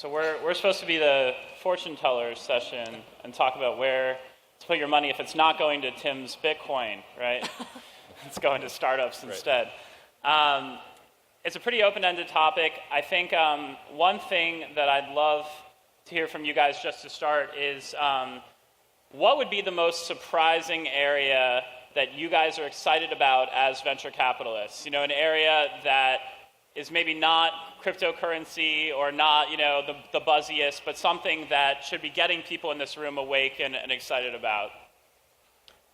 So we're supposed to be the fortune teller session and talk about where to put your money if it's not going to Tim's Bitcoin, right? It's going to startups instead. It's a pretty open-ended topic. I think one thing that I'd love to hear from you guys just to start is what would be the most surprising area that you guys are excited about as venture capitalists? You know, an area that is maybe not cryptocurrency or not, you know, the buzziest, but something that should be getting people in this room awake and excited about.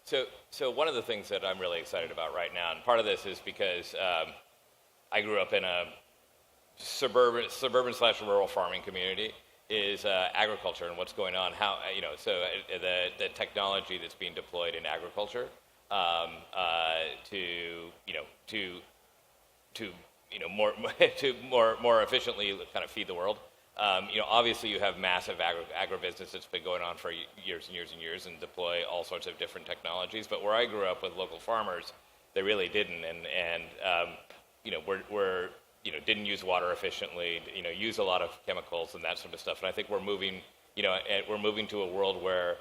So one of the things that I'm really excited about right now, and part of this is because I grew up in a suburban/rural farming community, is agriculture and what's going on. How the technology that's being deployed in agriculture to more efficiently kind of feed the world. Obviously you have massive agribusiness that's been going on for years and years and years and deploy all sorts of different technologies. But where I grew up with local farmers, they really didn't, and we're didn't use water efficiently, use a lot of chemicals and that sort of stuff. And I think we're moving to a world where,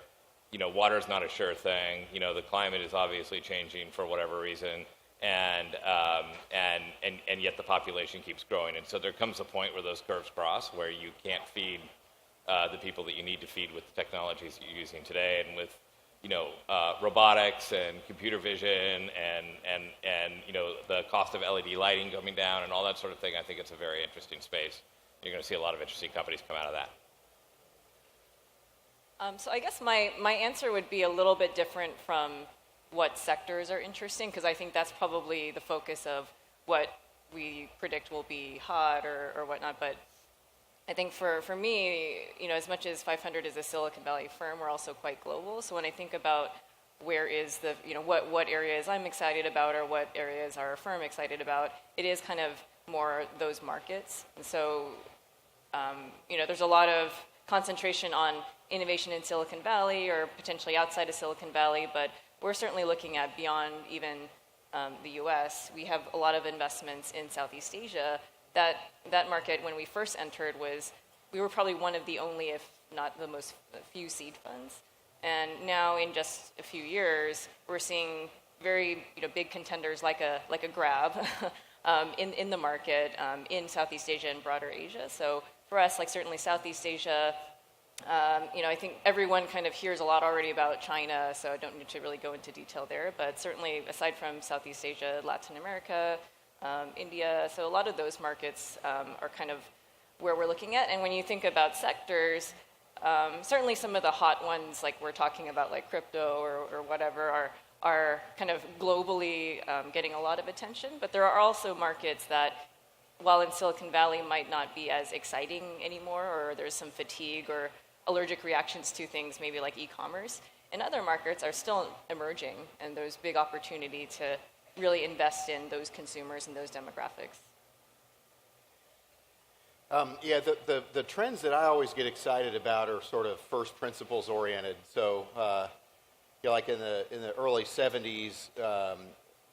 water is not a sure thing. The climate is obviously changing for whatever reason, and yet the population keeps growing. And so there comes a point where those curves cross, where you can't feed the people that you need to feed with the technologies that you're using today, and with robotics and computer vision and the cost of LED lighting coming down and all that sort of thing. I think it's a very interesting space. You're going to see a lot of interesting companies come out of that. So I guess my answer would be a little bit different from what sectors are interesting, because I think that's probably the focus of what we predict will be hot or whatnot. But I think for me, as much as 500 is a Silicon Valley firm, we're also quite global. So when I think about where is the, what areas I'm excited about or what areas our firm excited about, it is kind of more those markets. And so, there's a lot of concentration on innovation in Silicon Valley or potentially outside of Silicon Valley, but we're certainly looking at beyond even the US. We have a lot of investments in Southeast Asia. That market, when we first entered, we were probably one of the only, if not the most few seed funds. And now in just a few years, we're seeing very big contenders like a Grab in the market in Southeast Asia and broader Asia. So for us, certainly Southeast Asia, I think everyone kind of hears a lot already about China, so I don't need to really go into detail there. But certainly aside from Southeast Asia, Latin America, India, so a lot of those markets are kind of where we're looking at. And when you think about sectors, certainly some of the hot ones, like we're talking about, like crypto or whatever, are kind of globally getting a lot of attention. But there are also markets that, while in Silicon Valley might not be as exciting anymore, or there's some fatigue or allergic reactions to things, maybe like e-commerce, and other markets are still emerging, and there's big opportunity to really invest in those consumers and those demographics. The trends that I always get excited about are sort of first principles oriented. So, like in the early 70s,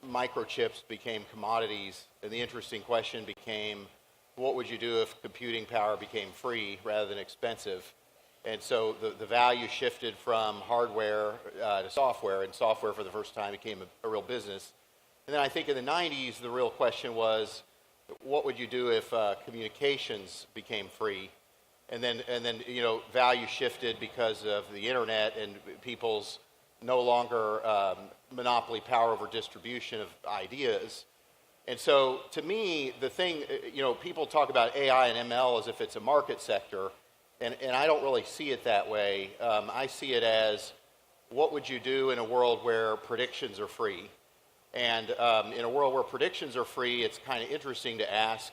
microchips became commodities, and the interesting question became, what would you do if computing power became free rather than expensive? And so the value shifted from hardware to software, and software for the first time became a real business. And then I think in the 90s, the real question was, what would you do if communications became free? And then value shifted because of the internet and people's no longer monopoly power over distribution of ideas. And so to me, the thing, people talk about AI and ML as if it's a market sector, and I don't really see it that way. I see it as, what would you do in a world where predictions are free? And in a world where predictions are free, it's kind of interesting to ask,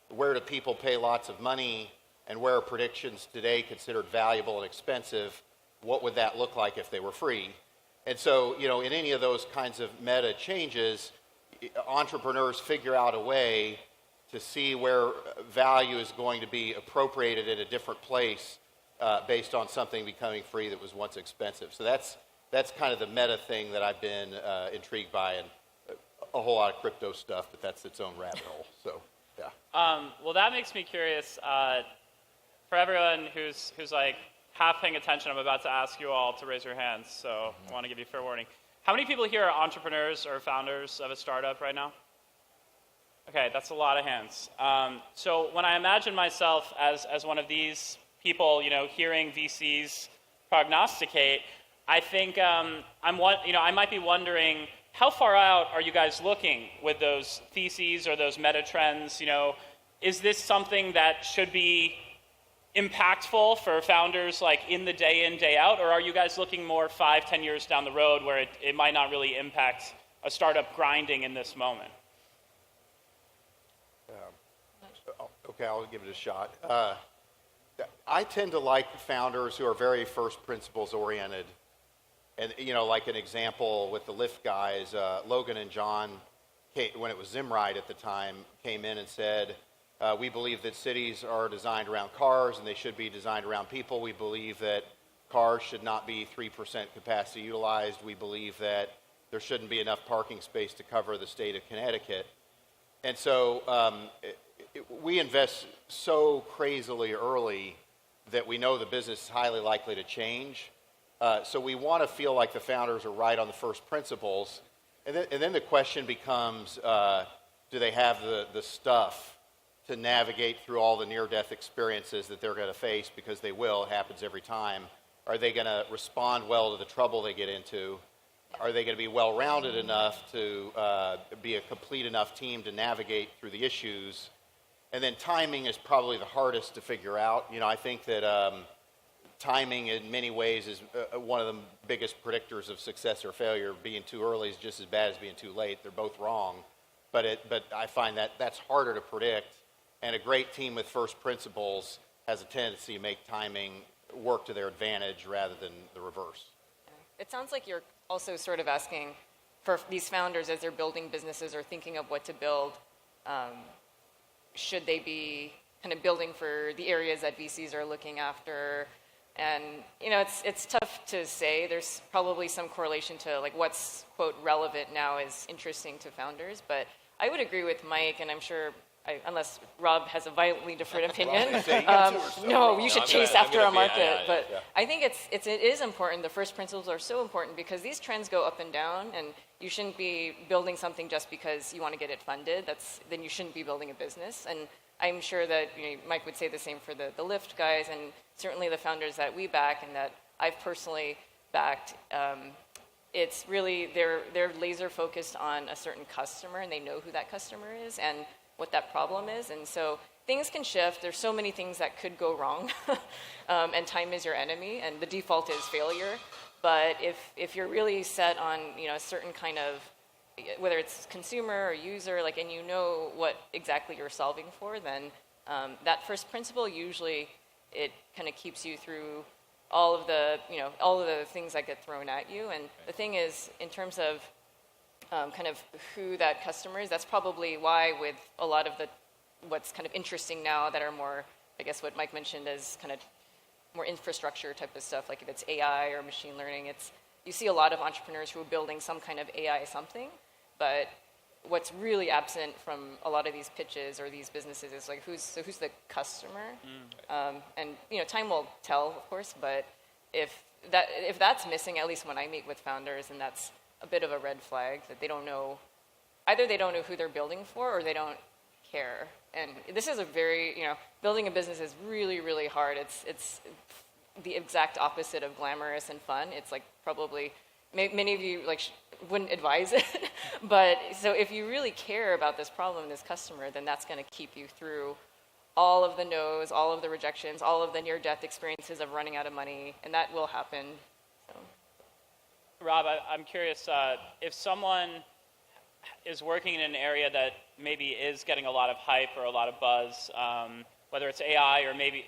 where do people pay lots of money, and where are predictions today considered valuable and expensive? What would that look like if they were free? And so, in any of those kinds of meta changes, entrepreneurs figure out a way to see where value is going to be appropriated at a different place based on something becoming free that was once expensive. So that's kind of the meta thing that I've been intrigued by, and a whole lot of crypto stuff, but that's its own rabbit hole. So, yeah. Well, that makes me curious. for everyone who's like half paying attention, I'm about to ask you all to raise your hands, so I want to give you fair warning. How many people here are entrepreneurs or founders of a startup right now? Okay, that's a lot of hands. So when I imagine myself as one of these people, hearing VCs prognosticate, I think I might be wondering, how far out are you guys looking with those theses or those meta trends? Is this something that should be impactful for founders like in the day in, day out, or are you guys looking more 5-10 years down the road where it might not really impact a startup grinding in this moment? Okay, I'll give it a shot. I tend to like founders who are very first principles oriented. And, like an example with the Lyft guys, Logan and John, when it was Zimride at the time, came in and said, we believe that cities are designed around cars and they should be designed around people. We believe that cars should not be 3% capacity utilized. We believe that there shouldn't be enough parking space to cover the state of Connecticut. And so we invest so crazily early that we know the business is highly likely to change. So we want to feel like the founders are right on the first principles. And then the question becomes, do they have the stuff to navigate through all the near-death experiences that they're going to face, because they will, it happens every time. Are they going to respond well to the trouble they get into? Are they going to be well-rounded enough to be a complete enough team to navigate through the issues? And then timing is probably the hardest to figure out. I think that timing in many ways is one of the biggest predictors of success or failure. Being too early is just as bad as being too late. They're both wrong. But I find that that's harder to predict. And a great team with first principles has a tendency to make timing work to their advantage rather than the reverse. It sounds like you're also sort of asking for these founders as they're building businesses or thinking of what to build, should they be kind of building for the areas that VCs are looking after? And, it's tough to say. There's probably some correlation to like what's, quote, relevant now is interesting to founders. But I would agree with Mike, and I'm sure, unless Rob has a violently different opinion, no, you should chase after a market. But I think it is important. The first principles are so important because these trends go up and down, and you shouldn't be building something just because you want to get it funded. Then you shouldn't be building a business. And I'm sure that Mike would say the same for the Lyft guys, and certainly the founders that we back and that I've personally backed. It's really they're laser focused on a certain customer, and they know who that customer is and what that problem is. And so things can shift. There's so many things that could go wrong, and time is your enemy, and the default is failure. But if you're really set on a certain kind of, whether it's consumer or user, and you know what exactly you're solving for, then that first principle usually it kind of keeps you through all of the things that get thrown at you. And the thing is, in terms of kind of who that customer is, that's probably why with a lot of what's kind of interesting now that are more, I guess what Mike mentioned as kind of more infrastructure type of stuff, like if it's AI or machine learning, you see a lot of entrepreneurs who are building some kind of AI something, but what's really absent from a lot of these pitches or these businesses is like who's the customer, and time will tell, of course, but if that's missing, at least when I meet with founders, and that's a bit of a red flag that they don't know, either they don't know who they're building for or they don't care. And this is a very, building a business is really, really hard. It's the exact opposite of glamorous and fun. It's like probably, many of you wouldn't advise it. But so if you really care about this problem, this customer, then that's going to keep you through all of the no's, all of the rejections, all of the near-death experiences of running out of money, and that will happen. So. Rob, I'm curious, if someone is working in an area that maybe is getting a lot of hype or a lot of buzz, whether it's AI or maybe,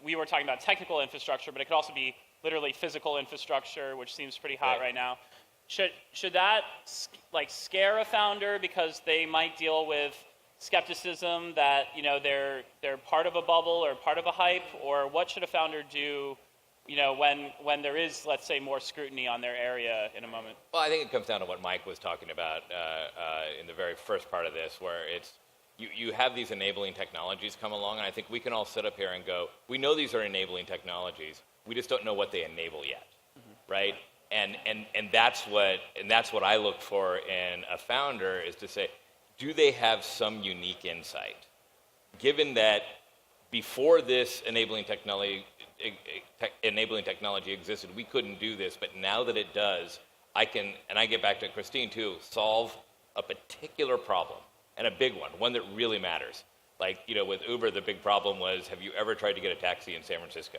we were talking about technical infrastructure, but it could also be literally physical infrastructure, which seems pretty hot right now. Should that scare a founder because they might deal with skepticism that they're part of a bubble or part of a hype, or what should a founder do when there is, let's say, more scrutiny on their area in a moment? Well, I think it comes down to what Mike was talking about in the very first part of this, where it's you have these enabling technologies come along, and I think we can all sit up here and go, we know these are enabling technologies, we just don't know what they enable yet, right? And that's what I look for in a founder, is to say, do they have some unique insight? Given that before this enabling technology existed, we couldn't do this, but now that it does, I can, and I get back to Christine too, solve a particular problem, and a big one that really matters. Like, with Uber, the big problem was, have you ever tried to get a taxi in San Francisco,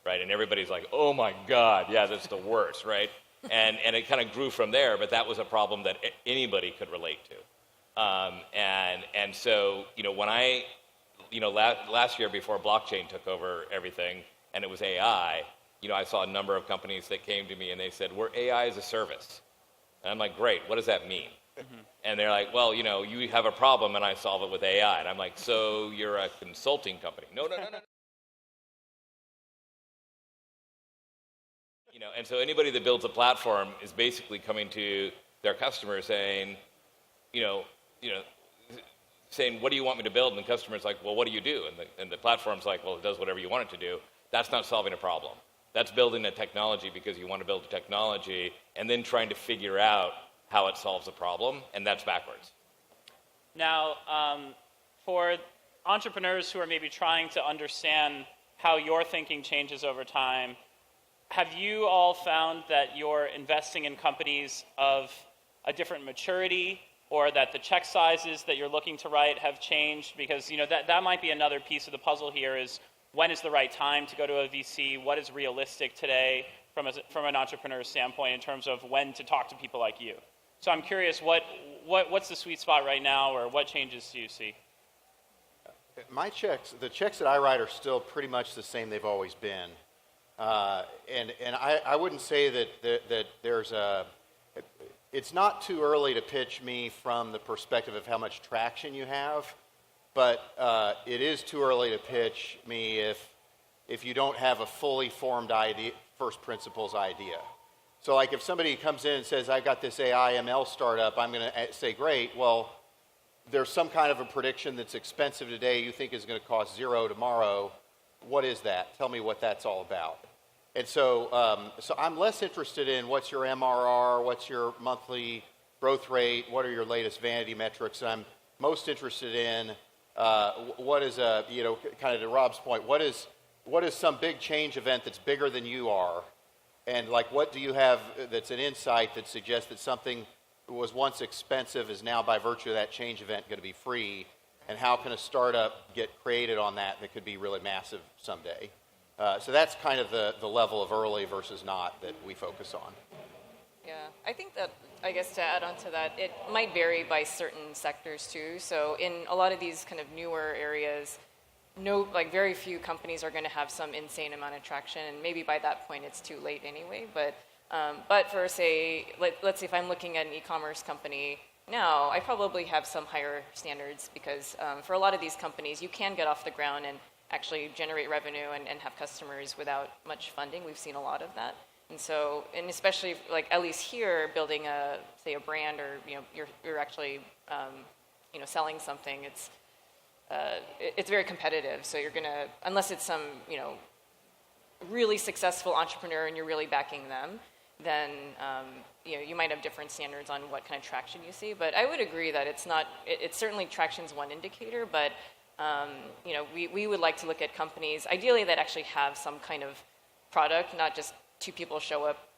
right? And everybody's like, oh my God, yeah, that's the worst, right? And it kind of grew from there, but that was a problem that anybody could relate to. And so, when I, last year before blockchain took over everything, and it was AI, I saw a number of companies that came to me and they said, we're AI as a service. And I'm like, great, what does that mean? And they're like, well, you have a problem and I solve it with AI. And I'm like, so you're a consulting company? No. And so anybody that builds a platform is basically coming to their customers saying, saying, what do you want me to build? And the customer's like, well, what do you do? And the platform's like, well, it does whatever you want it to do. That's not solving a problem. That's building a technology because you want to build a technology and then trying to figure out how it solves a problem, and that's backwards. Now, for entrepreneurs who are maybe trying to understand how your thinking changes over time, have you all found that you're investing in companies of a different maturity, or that the check sizes that you're looking to write have changed? Because that might be another piece of the puzzle here, is when is the right time to go to a VC? What is realistic today from an entrepreneur's standpoint in terms of when to talk to people like you? So I'm curious, what's the sweet spot right now, or what changes do you see? The checks that I write are still pretty much the same they've always been. And I wouldn't say that there's it's not too early to pitch me from the perspective of how much traction you have, but it is too early to pitch me if you don't have a fully formed idea, first principles idea. So like if somebody comes in and says, I've got this AI ML startup, I'm going to say, great, well, there's some kind of a prediction that's expensive today you think is going to cost zero tomorrow. What is that? Tell me what that's all about. And so I'm less interested in what's your MRR, what's your monthly growth rate, what are your latest vanity metrics. I'm most interested in what is kind of to Rob's point, what is some big change event that's bigger than you are? And like, what do you have that's an insight that suggests that something that was once expensive is now, by virtue of that change event, going to be free? And how can a startup get created on that could be really massive someday? So that's kind of the level of early versus not that we focus on. Yeah, I think that, I guess to add on to that, it might vary by certain sectors too. So in a lot of these kind of newer areas, very few companies are going to have some insane amount of traction, and maybe by that point it's too late anyway. But for, say, let's say if I'm looking at an e-commerce company now, I probably have some higher standards, because for a lot of these companies, you can get off the ground and actually generate revenue and have customers without much funding. We've seen a lot of that. And so, and especially at least here, building a brand, or you're actually selling something, it's very competitive. So you're gonna, unless it's some really successful entrepreneur and you're really backing them, then you might have different standards on what kind of traction you see. But I would agree that it's certainly traction's one indicator, but we would like to look at companies ideally that actually have some kind of product, not just two people show up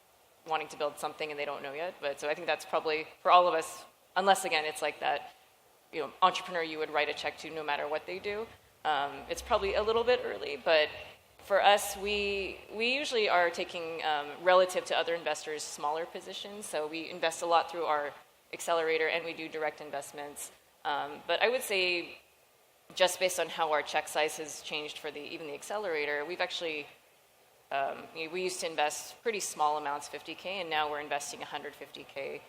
wanting to build something and they don't know yet. But so I think that's probably for all of us, unless again it's like that entrepreneur you would write a check to no matter what they do. It's probably a little bit early, but for us, we usually are taking, relative to other investors, smaller positions. So we invest a lot through our accelerator, and we do direct investments. But I would say, just based on how our check size has changed for even the accelerator, we've actually, we used to invest pretty small amounts, 50K, and now we're investing 150K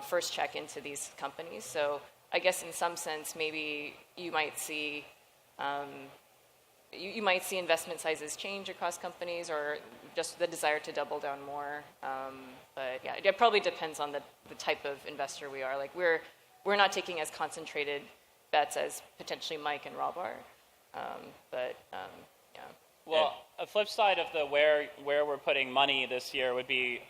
first check into these companies. So I guess in some sense, maybe you might see you might see investment sizes change across companies, or just the desire to double down more. But yeah, it probably depends on the type of investor we are. Like we're not taking as concentrated bets as potentially Mike and Rob are. Yeah. Well, a flip side of the where we're putting money this year would be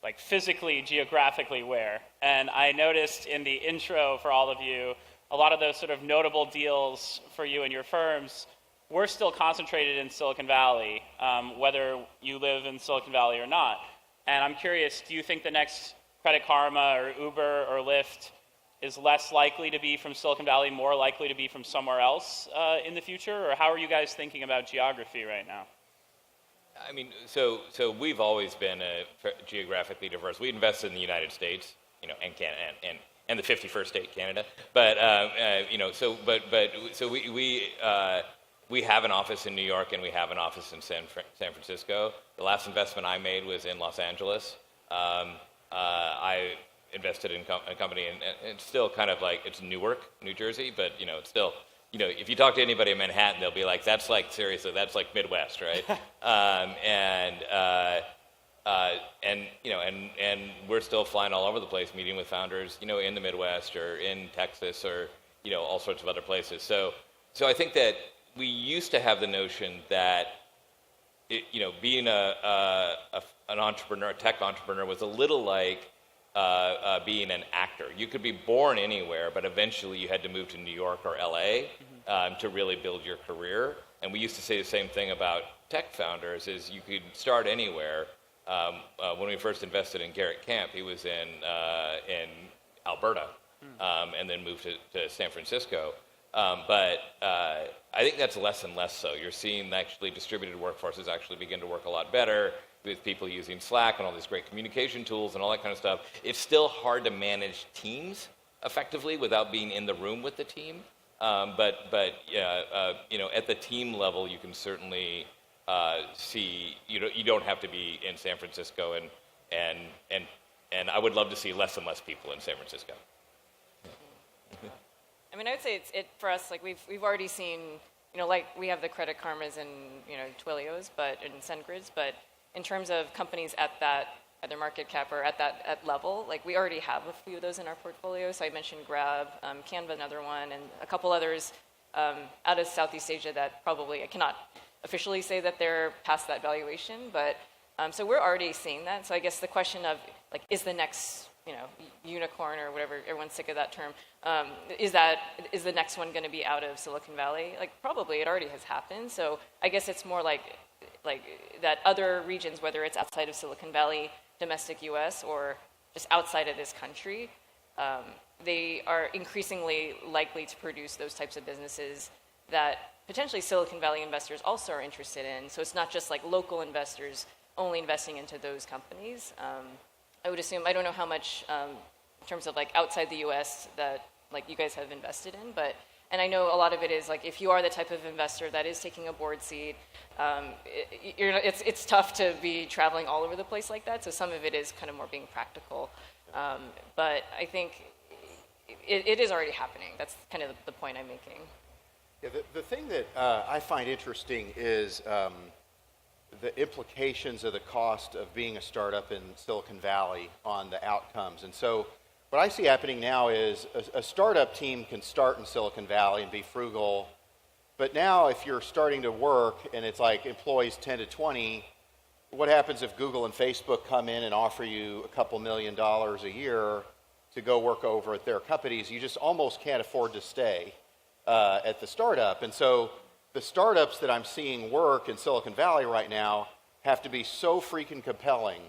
like physically, geographically where. And I noticed in the intro for all of you, a lot of those sort of notable deals for you and your firms were still concentrated in Silicon Valley, whether you live in Silicon Valley or not. And I'm curious, do you think the next Credit Karma or Uber or Lyft is less likely to be from Silicon Valley, more likely to be from somewhere else in the future? Or how are you guys thinking about geography right now? I mean, so we've always been geographically diverse. We invested in the United States, and Canada, and the 51st state, Canada. But so we have an office in New York and we have an office in San Francisco. The last investment I made was in Los Angeles. I invested in a company, and it's still kind of like, it's Newark, New Jersey, but it's still, if you talk to anybody in Manhattan, they'll be like, that's like, seriously, that's like Midwest, right? And we're still flying all over the place, meeting with founders, in the Midwest or in Texas or, all sorts of other places. So I think that we used to have the notion that, being an entrepreneur, a tech entrepreneur, was a little like being an actor. You could be born anywhere, but eventually you had to move to New York or LA to really build your career. And we used to say the same thing about tech founders, is you could start anywhere. When we first invested in Garrett Camp, he was in Alberta, and then moved to San Francisco. But I think that's less and less so. You're seeing actually distributed workforces actually begin to work a lot better with people using Slack and all these great communication tools and all that kind of stuff. It's still hard to manage teams effectively without being in the room with the team. But at the team level, you can certainly see, you don't have to be in San Francisco, and I would love to see less and less people in San Francisco. I mean, I would say it for us, like we've already seen, like we have the Credit Karmas and Twilios, and SendGrids, but in terms of companies at that either market cap or at level, like we already have a few of those in our portfolio. So I mentioned Grab, Canva, another one, and a couple others out of Southeast Asia that probably I cannot officially say that they're past that valuation, but so we're already seeing that. So I guess the question of like, is the next unicorn or whatever, everyone's sick of that term, is the next one going to be out of Silicon Valley? Like probably it already has happened. So I guess it's more like that other regions, whether it's outside of Silicon Valley, domestic US, or just outside of this country, they are increasingly likely to produce those types of businesses that potentially Silicon Valley investors also are interested in. So it's not just like local investors only investing into those companies. I would assume, I don't know how much in terms of like outside the US that like you guys have invested in, and I know a lot of it is like if you are the type of investor that is taking a board seat, it's tough to be traveling all over the place like that. So some of it is kind of more being practical, but I think it is already happening. That's kind of the point I'm making. Yeah, the thing that I find interesting is the implications of the cost of being a startup in Silicon Valley on the outcomes. And so what I see happening now is a startup team can start in Silicon Valley and be frugal, but now if you're starting to work and it's like employees 10 to 20, what happens if Google and Facebook come in and offer you a couple $1 million a year to go work over at their companies? You just almost can't afford to stay at the startup. And so the startups that I'm seeing work in Silicon Valley right now have to be so freaking compelling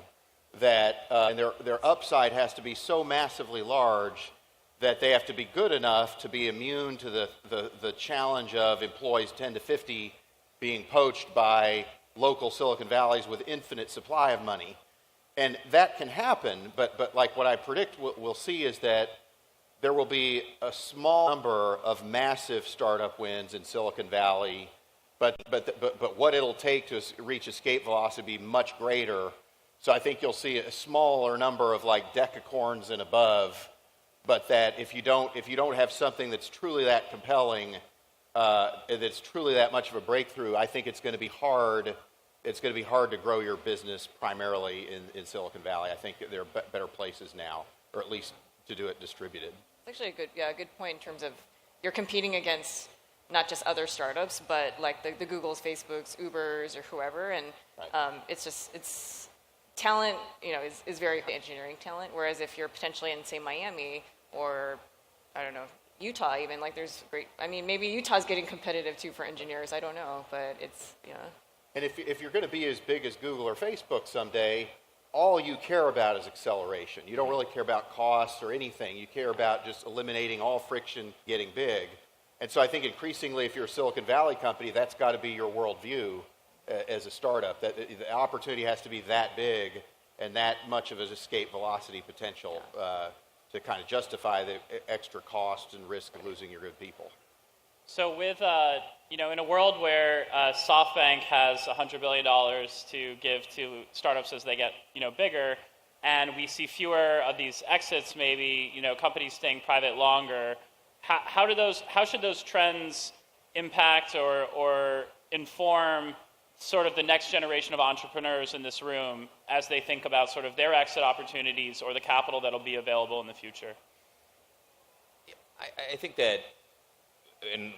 that and their upside has to be so massively large that they have to be good enough to be immune to the challenge of employees 10 to 50 being poached by local Silicon Valleys with infinite supply of money. And that can happen, but like what I predict we'll see is that there will be a small number of massive startup wins in Silicon Valley, but what it'll take to reach escape velocity will be much greater. So I think you'll see a smaller number of like decacorns and above, but that if you don't have something that's truly that compelling, that's truly that much of a breakthrough, I think it's going to be hard. It's going to be hard to grow your business primarily in Silicon Valley. I think there are better places now, or at least to do it distributed. It's actually a good point in terms of you're competing against not just other startups, but like the Googles, Facebooks, Ubers, or whoever, and it's talent, is very engineering talent. Whereas if you're potentially in, say, Miami or I don't know, Utah, even, like, there's great. I mean, maybe Utah's getting competitive too for engineers. I don't know, but it's And if you're going to be as big as Google or Facebook someday, all you care about is acceleration. You don't really care about costs or anything. You care about just eliminating all friction, getting big. And so I think increasingly, if you're a Silicon Valley company, that's got to be your worldview as a startup, that the opportunity has to be that big and that much of an escape velocity potential to kind of justify the extra cost and risk of losing your good people. So with, in a world where SoftBank has $100 billion to give to startups as they get, bigger, and we see fewer of these exits, maybe, companies staying private longer, how should those trends impact or inform sort of the next generation of entrepreneurs in this room as they think about sort of their exit opportunities or the capital that'll be available in the future? I think that, and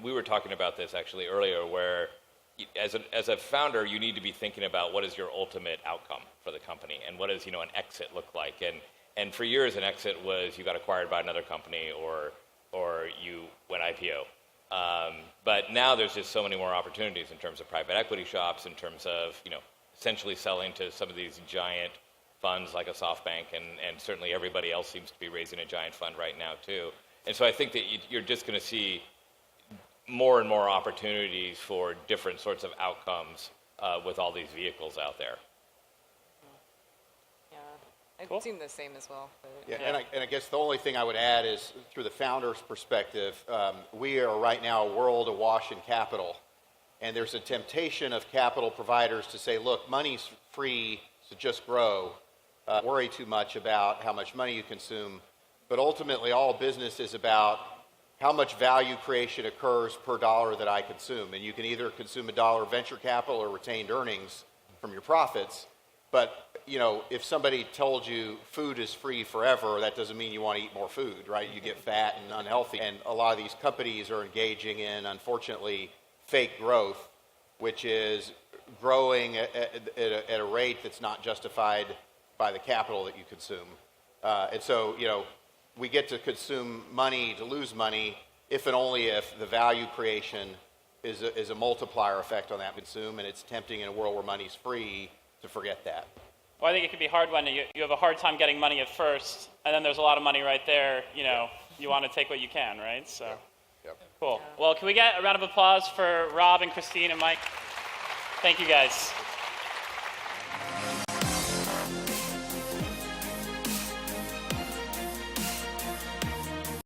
we were talking about this actually earlier, where as a founder, you need to be thinking about what is your ultimate outcome for the company, and what does an exit look like. And for years, an exit was you got acquired by another company or you went IPO. But now there's just so many more opportunities in terms of private equity shops, in terms of essentially selling to some of these giant funds like a SoftBank, and certainly everybody else seems to be raising a giant fund right now too. And so I think that you're just going to see more and more opportunities for different sorts of outcomes with all these vehicles out there. I've seen the same as well. And I guess the only thing I would add is, through the founder's perspective, we are right now a world awash in capital. And there's a temptation of capital providers to say, look, money's free, so just grow. Worry too much about how much money you consume. But ultimately, all business is about how much value creation occurs per dollar that I consume. And you can either consume a dollar of venture capital or retained earnings from your profits. But if somebody told you food is free forever, that doesn't mean you want to eat more food, right? You get fat and unhealthy. And a lot of these companies are engaging in, unfortunately, fake growth, which is growing at a rate that's not justified by the capital that you consume. And so, we get to consume money to lose money if and only if the value creation is a multiplier effect on that consume, and it's tempting in a world where money's free to forget that. Well, I think it can be hard when you have a hard time getting money at first, and then there's a lot of money right there. You want to take what you can, right? So, cool. Well, can we get a round of applause for Rob and Christine and Mike? Thank you, guys.